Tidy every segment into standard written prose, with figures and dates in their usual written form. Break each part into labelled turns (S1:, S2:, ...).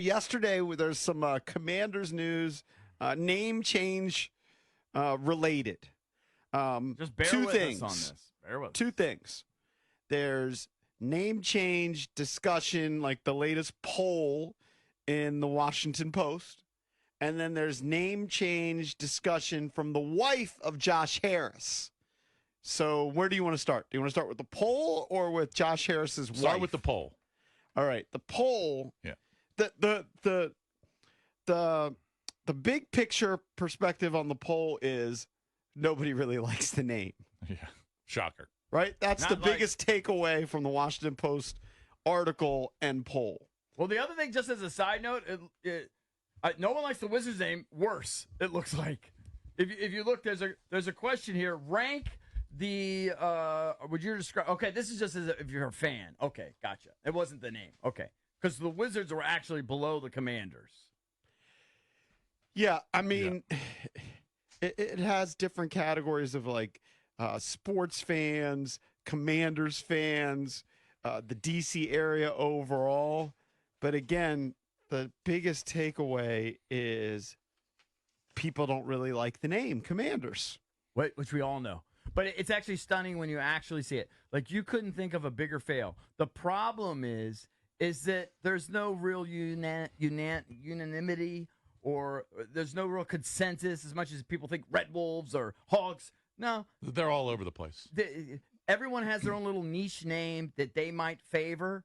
S1: yesterday there's some Commanders news, name change related.
S2: Just bear
S1: two
S2: with
S1: things.
S2: us on this. Bear with
S1: Two
S2: us.
S1: things. There's name change discussion, like the latest poll in the Washington Post. And then there's name change discussion from the wife of Josh Harris. So where do you want to start? Do you want to start with the poll or with Josh Harris's wife?
S3: Start with the poll.
S1: All right, the poll.
S3: Yeah.
S1: The big picture perspective on the poll is nobody really likes the name.
S3: Yeah. Shocker.
S1: Right? That's
S2: Not
S1: the
S2: like-
S1: biggest takeaway from the Washington Post article and poll.
S2: Well, the other thing, just as a side note, no one likes the Wizards name worse, it looks like. If you look, there's a question here. Rank the, would you describe, okay, this is just as if you're a fan. Okay, gotcha. It wasn't the name. Okay. Because the Wizards were actually below the Commanders.
S1: Yeah, I mean, it has different categories of like sports fans, Commanders fans, the DC area overall. But again, the biggest takeaway is people don't really like the name Commanders.
S2: Which we all know. But it's actually stunning when you actually see it. Like, you couldn't think of a bigger fail. The problem is that there's no real unanimity, or there's no real consensus as much as people think Red Wolves or Hawks. No.
S3: They're all over the place.
S2: Everyone has their own little niche name that they might favor,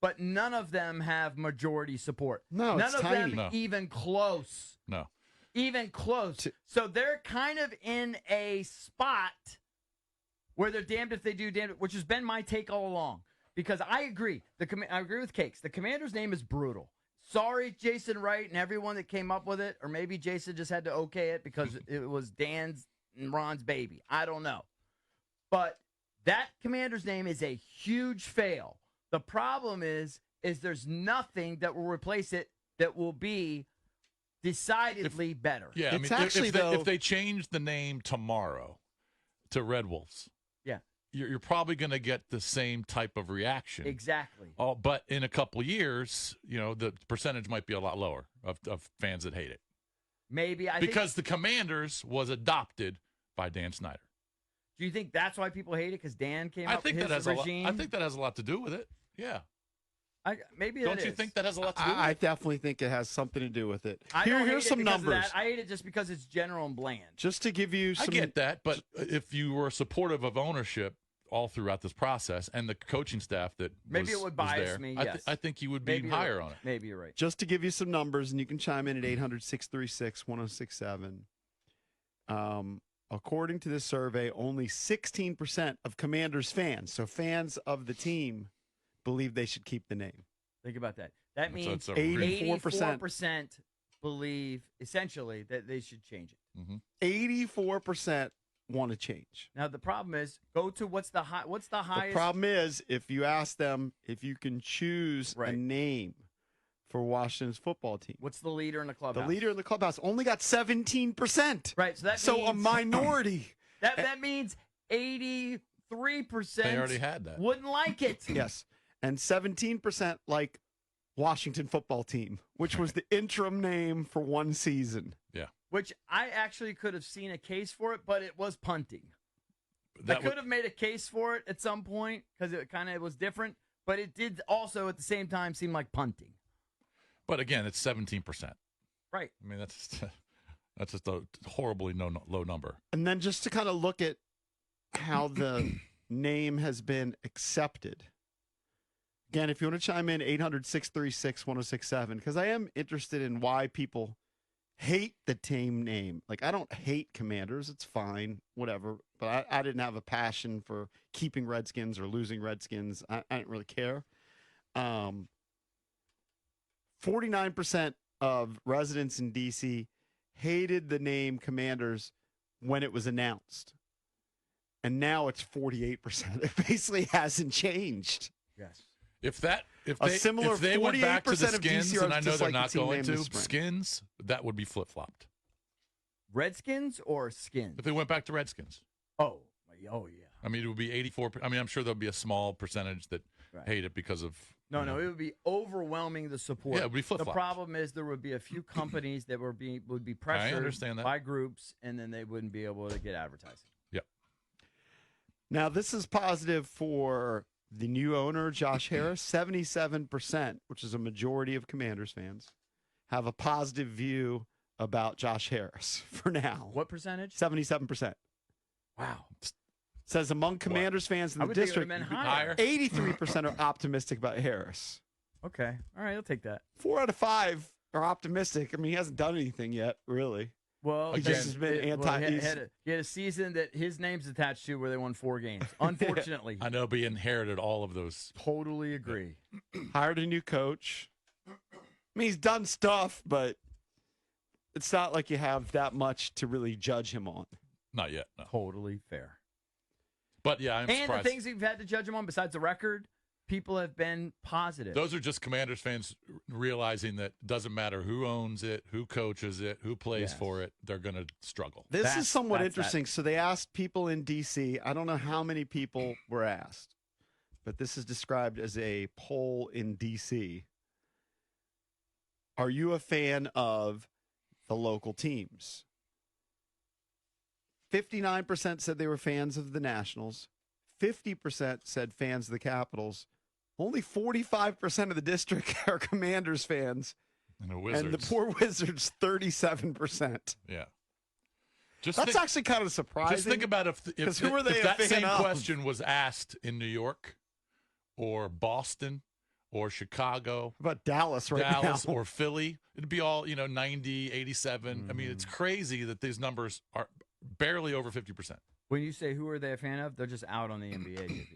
S2: but none of them have majority support.
S1: No,
S2: none
S1: it's
S2: of
S1: tiny.
S2: them
S3: No.
S2: even close.
S3: No.
S2: Even close. So they're kind of in a spot where they're damned if they do, damned, which has been my take all along. Because I agree. I agree with Cakes. The Commander's name is brutal. Sorry, Jason Wright and everyone that came up with it, or maybe Jason just had to okay it because it was Dan's and Ron's baby. I don't know. But that Commander's name is a huge fail. The problem is there's nothing that will replace it that will be decidedly better.
S3: Yeah,
S1: It's
S3: I mean,
S1: actually,
S3: if they change the name tomorrow to Red Wolves,
S2: Yeah,
S3: you're probably going to get the same type of reaction.
S2: exactly.
S3: Oh, but in a couple years, the percentage might be a lot lower of fans that hate it.
S2: Maybe.
S3: Because the Commanders was adopted by Dan Snyder.
S2: Do you think that's why people hate it? Because Dan came
S3: I
S2: up
S3: think
S2: with
S3: that
S2: his
S3: has
S2: regime?
S3: I think that has a lot to do with it. Yeah.
S2: Maybe
S3: Don't
S2: it
S3: you
S2: is.
S3: think that has a lot to do with
S1: I
S3: it?
S1: definitely think it has something to do with it.
S2: I don't hate
S1: Here's
S2: it
S1: some
S2: because of
S1: numbers.
S2: that. I hate it just because it's general and bland.
S1: Just to give you some.
S3: I get that, but if you were supportive of ownership all throughout this process and the coaching staff that
S2: Maybe
S3: was,
S2: it would
S3: was
S2: bias
S3: there,
S2: me,
S3: I,
S2: yes.
S3: I think you would be
S2: Maybe you're
S3: higher
S2: right.
S3: on it.
S2: Maybe you're right.
S1: Just to give you some numbers, and you can chime in at 800-636-1067. According to this survey, only 16% of Commanders fans, so fans of the team, believe they should keep the name.
S2: Think about that. That
S3: So
S2: means
S3: it's a really-
S2: 84% believe, essentially, that they should change it.
S1: 84% want to change.
S2: Now, the problem is, go to what's the highest.
S1: The problem is, if you ask them if you can choose a
S2: Right.
S1: name for Washington's football team,
S2: What's the leader in the clubhouse?
S1: the leader in the clubhouse only got 17%.
S2: Right, so that
S1: So a
S2: means,
S1: minority.
S2: that means 83%
S3: They already had that.
S2: wouldn't like it.
S1: Yes. And 17% like Washington football team, which was the interim name for one season.
S3: Yeah.
S2: Which I actually could have seen a case for it, but it was punting. I
S3: That
S2: could have made a case for it at some point because it kind of was different, but it did also at the same time seem like punting.
S3: But again, it's 17%.
S2: Right.
S3: I mean, that's just a horribly low number.
S1: And then just to kind of look at how the name has been accepted. Again, if you want to chime in, 800-636-1067, because I am interested in why people hate the team name. Like, I don't hate Commanders. It's fine, whatever. But I didn't have a passion for keeping Redskins or losing Redskins. I didn't really care. 49% of residents in D.C. hated the name Commanders when it was announced. And now it's 48%. It basically hasn't changed.
S2: Yes.
S3: If
S1: A similar
S3: they went back to the
S1: 48% of
S3: Skins,
S1: DCRs
S3: and I know they're
S1: dislike the
S3: not
S1: team
S3: going
S1: name
S3: to
S1: this spring.
S3: Skins, that would be flip-flopped.
S2: Redskins or Skins?
S3: If they went back to Redskins.
S2: Oh, yeah.
S3: I mean, it would be 84. I mean, I'm sure there'll be a small percentage that
S2: Right.
S3: hate it because of
S2: No, it would be overwhelming the support.
S3: Yeah, it would be flip-flopped.
S2: The problem is there would be a few companies that would be pressured
S3: understand that.
S2: by groups, and then they wouldn't be able to get advertising.
S3: Yep.
S1: Now, this is positive for the new owner, Josh Harris. 77%, which is a majority of Commanders fans, have a positive view about Josh Harris for now.
S2: What percentage?
S1: 77%.
S2: Wow.
S1: Says among Commanders fans in
S2: I
S1: the
S2: would think it
S1: district,
S2: would've been higher.
S1: 83% are optimistic about Harris.
S2: Okay. All right, I'll take that.
S1: 4 out of 5 are optimistic. I mean, he hasn't done anything yet, really.
S2: Well,
S3: Again,
S1: this has been
S2: he had a season that his name's attached to where they won 4 games. Unfortunately.
S3: I know, but he inherited all of those.
S2: Totally agree.
S1: Hired a new coach. I mean, he's done stuff, but it's not like you have that much to really judge him on.
S3: Not yet, no.
S2: Totally fair.
S3: But, yeah, I'm
S2: and
S3: surprised.
S2: the things you've had to judge him on besides the record, people have been positive.
S3: Those are just Commanders fans realizing that it doesn't matter who owns it, who coaches it, who plays for it, they're going to struggle.
S1: This is somewhat
S2: that's
S1: interesting. So they asked people in D.C. I don't know how many people were asked, but this is described as a poll in D.C. Are you a fan of the local teams? 59% said they were fans of the Nationals. 50% said fans of the Capitals. Only 45% of the district are Commanders fans.
S3: And the Wizards.
S1: And the poor Wizards, 37%.
S3: Yeah.
S1: That's actually kind of surprising.
S3: Just think about if
S1: who are they
S3: if that
S1: a fan
S3: same
S1: of?
S3: question was asked in New York or Boston or Chicago,
S1: How about Dallas right
S3: Dallas
S1: now?
S3: or Philly, it'd be all, 90, 87. I mean, it's crazy that these numbers are barely over 50%.
S2: When you say who are they a fan of, they're just out on the NBA, JP.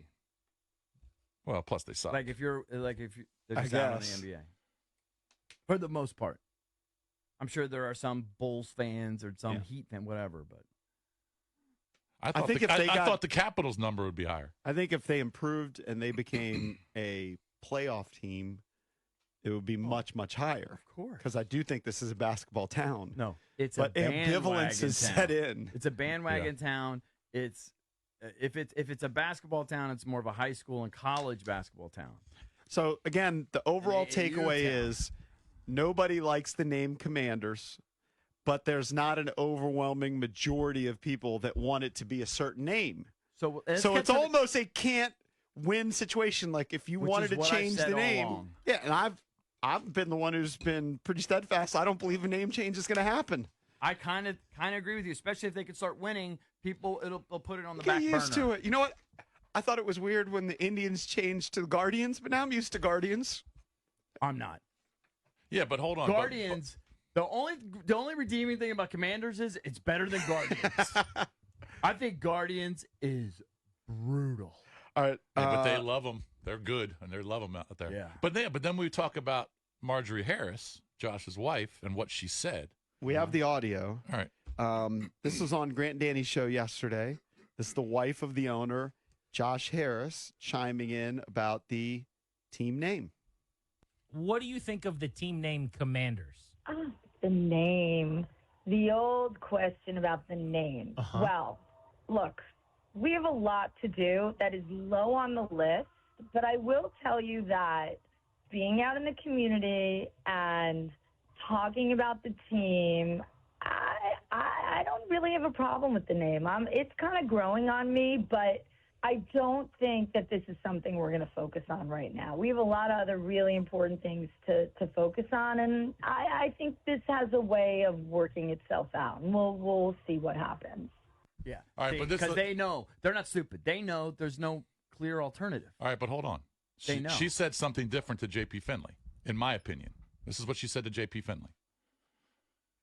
S3: Well, plus they suck.
S2: They're just
S1: I
S2: out on the
S1: guess.
S2: NBA. For the most part. I'm sure there are some Bulls fans or some Heat fan, whatever, but
S3: I thought the Capitals number would be higher.
S1: I think if they improved and they became a playoff team, it would be much, much higher.
S2: of course.
S1: Because I do think this is a basketball town.
S2: No, it's
S1: But
S2: a bandwagon
S1: ambivalence is
S2: town.
S1: set in.
S2: It's a bandwagon town. It's if it's a basketball town, it's more of a high school and college basketball town.
S1: So, again, the overall
S2: And a
S1: takeaway
S2: U town.
S1: is nobody likes the name Commanders, but there's not an overwhelming majority of people that want it to be a certain name.
S2: So
S1: it's almost a can't-win situation. Like, if you
S2: Which
S1: wanted
S2: is
S1: to
S2: what I've
S1: change
S2: said
S1: the
S2: all
S1: name.
S2: along.
S1: Yeah, and I've been the one who's been pretty steadfast. I don't believe a name change is going to happen.
S2: I kind of agree with you, especially if they could start winning. People, they'll put it on the
S1: Get
S2: back
S1: used
S2: burner.
S1: to it. You know what? I thought it was weird when the Indians changed to the Guardians, but now I'm used to Guardians.
S2: I'm not.
S3: Yeah, but hold on.
S2: Guardians. The only redeeming thing about Commanders is it's better than Guardians. I think Guardians is brutal.
S1: All right,
S3: But they love them. They're good, and they love them out there.
S2: Yeah.
S3: But then we talk about Marjorie Harris, Josh's wife, and what she said.
S1: we have the audio.
S3: All right.
S1: This was on Grant Danny's show yesterday. This is the wife of the owner, Josh Harris, chiming in about the team name.
S4: What do you think of the team name Commanders?
S5: The name. The old question about the name. Well, look, we have a lot to do that is low on the list, but I will tell you that being out in the community and talking about the team, I don't really have a problem with the name. It's kind of growing on me, but I don't think that this is something we're going to focus on right now. We have a lot of other really important things to focus on, and I think this has a way of working itself out, and we'll see what happens.
S2: Yeah.
S3: All right, but
S2: because they know they're not stupid. They know there's no clear alternative.
S3: All right, but hold on.
S2: They know.
S3: She said something different to J.P. Finley, in my opinion. This is what she said to J.P. Finley.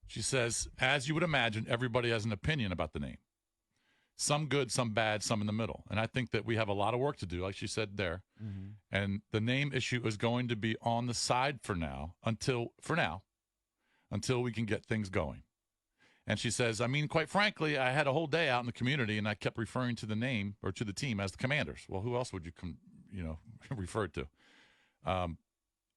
S3: She says, as you would imagine, everybody has an opinion about the name. Some good, some bad, some in the middle. And I think that we have a lot of work to do, like she said there.
S2: Mm-hmm.
S3: And the name issue is going to be on the side for now, until we can get things going. And she says, I mean, quite frankly, I had a whole day out in the community, and I kept referring to the name or to the team as the Commanders. Well, who else would you refer it to?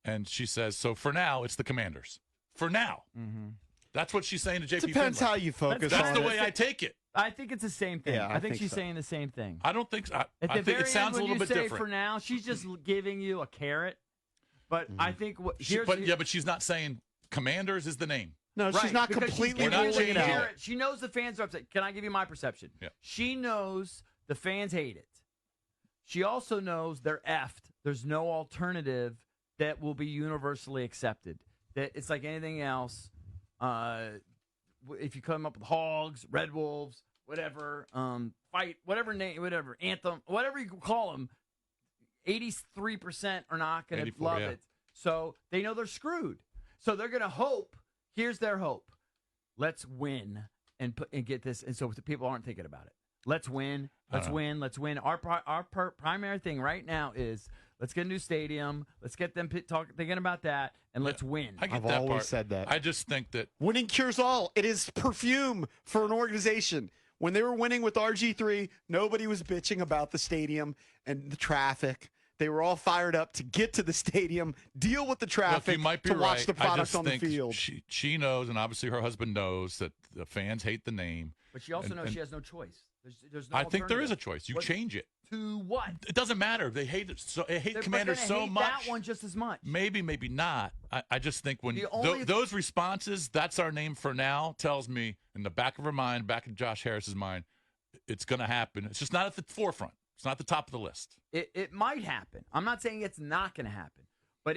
S3: And she says, so for now, it's the Commanders. For now.
S2: Mm-hmm.
S3: That's what she's saying to JP
S1: Depends
S3: Finley.
S1: how you focus
S3: That's
S1: on
S3: the
S1: it.
S3: way I take it.
S2: I think it's the same thing.
S1: Yeah,
S2: I think
S1: think
S2: she's
S1: so.
S2: saying the same thing.
S3: I don't think so.
S2: At
S3: I
S2: the
S3: think
S2: very
S3: it sounds
S2: end,
S3: a
S2: when
S3: little bit
S2: you say
S3: different.
S2: for now, she's just giving you a carrot. But I think
S3: but she's not saying Commanders is the name.
S1: No,
S2: right,
S1: she's not
S2: because
S1: completely
S3: not
S1: ruling it
S3: changing
S1: out.
S3: it.
S2: She knows the fans are upset. Can I give you my perception?
S3: Yeah.
S2: She knows the fans hate it. She also knows they're effed. There's no alternative that will be universally accepted. That it's like anything else. If you come up with Hogs, Red Wolves, whatever, fight, whatever name, whatever, anthem, whatever you call them, 83% are not going to love it. So they know they're screwed. So they're going to hope. Here's their hope. Let's win and get this. And so the people aren't thinking about it. Let's win. Let's win. Let's win. Our primary thing right now is let's get a new stadium. Let's get them thinking about that, and let's win.
S1: I've always said that.
S3: I just think that
S1: winning cures all. It is perfume for an organization. When they were winning with RG3, nobody was bitching about the stadium and the traffic. They were all fired up to get to the stadium, deal with the traffic, to watch the product on the field.
S3: She knows, and obviously her husband knows, that the fans hate the name.
S2: But she also knows she has no choice. There's no
S3: I think there is a choice. You change it.
S2: To what?
S3: It doesn't matter. They hate it. So they hate Commanders so much.
S2: That one just as much.
S3: Maybe not. I just think when those responses, that's our name for now, tells me in the back of her mind, back in Josh Harris's mind, it's going to happen. It's just not at the forefront. It's not the top of the list.
S2: It might happen. I'm not saying it's not going to happen, but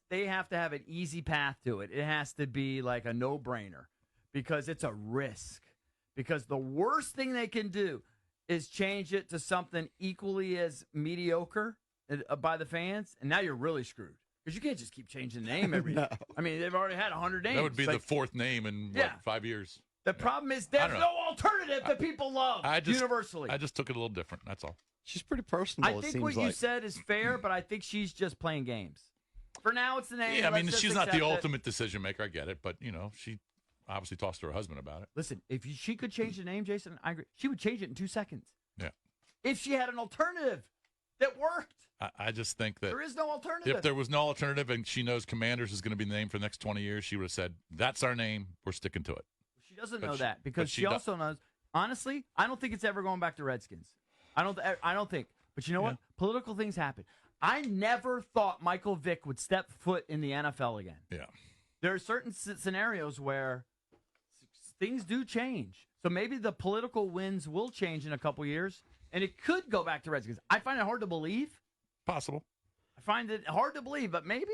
S2: they have to have an easy path to it. It has to be like a no-brainer because it's a risk. Because the worst thing they can do is change it to something equally as mediocre by the fans, and now you're really screwed. Because you can't just keep changing the name every
S1: No.
S2: I mean, they've already had 100 names.
S3: That would be the fourth name in 5 years.
S2: The problem is there's no alternative that people love universally.
S3: I just took it a little different. That's all.
S1: She's pretty personable.
S2: I think what you said is fair, but I think she's just playing games. For now, it's the name.
S3: Yeah, I mean, she's not the ultimate decision maker. I get it, but she obviously talks to her husband about it.
S2: Listen, if she could change the name, Jason, I agree. She would change it in 2 seconds.
S3: Yeah.
S2: If she had an alternative that worked.
S3: I just think that
S2: there is no alternative.
S3: If there was no alternative and she knows Commanders is going to be the name for the next 20 years, she would have said, that's our name. We're sticking to it.
S2: She doesn't know that because she also knows, honestly, I don't think it's ever going back to Redskins. I don't think. But you know what? Political things happen. I never thought Michael Vick would step foot in the NFL again.
S3: Yeah.
S2: There are certain scenarios where things do change. So maybe the political winds will change in a couple years, and it could go back to Redskins. I find it hard to believe.
S3: Possible.
S2: I find it hard to believe, but maybe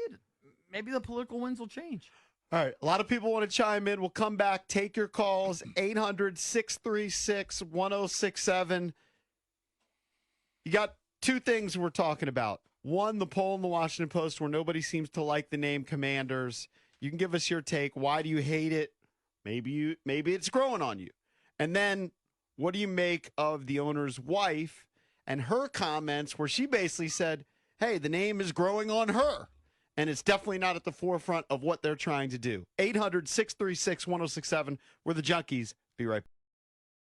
S2: the political winds will change.
S1: All right. A lot of people want to chime in. We'll come back. Take your calls. 800-636-1067. You got two things we're talking about. One, the poll in the Washington Post where nobody seems to like the name Commanders. You can give us your take. Why do you hate it? Maybe it's growing on you. And then what do you make of the owner's wife and her comments where she basically said, hey, the name is growing on her. And it's definitely not at the forefront of what they're trying to do. 800-636-1067. We're the Junkies. Be right back.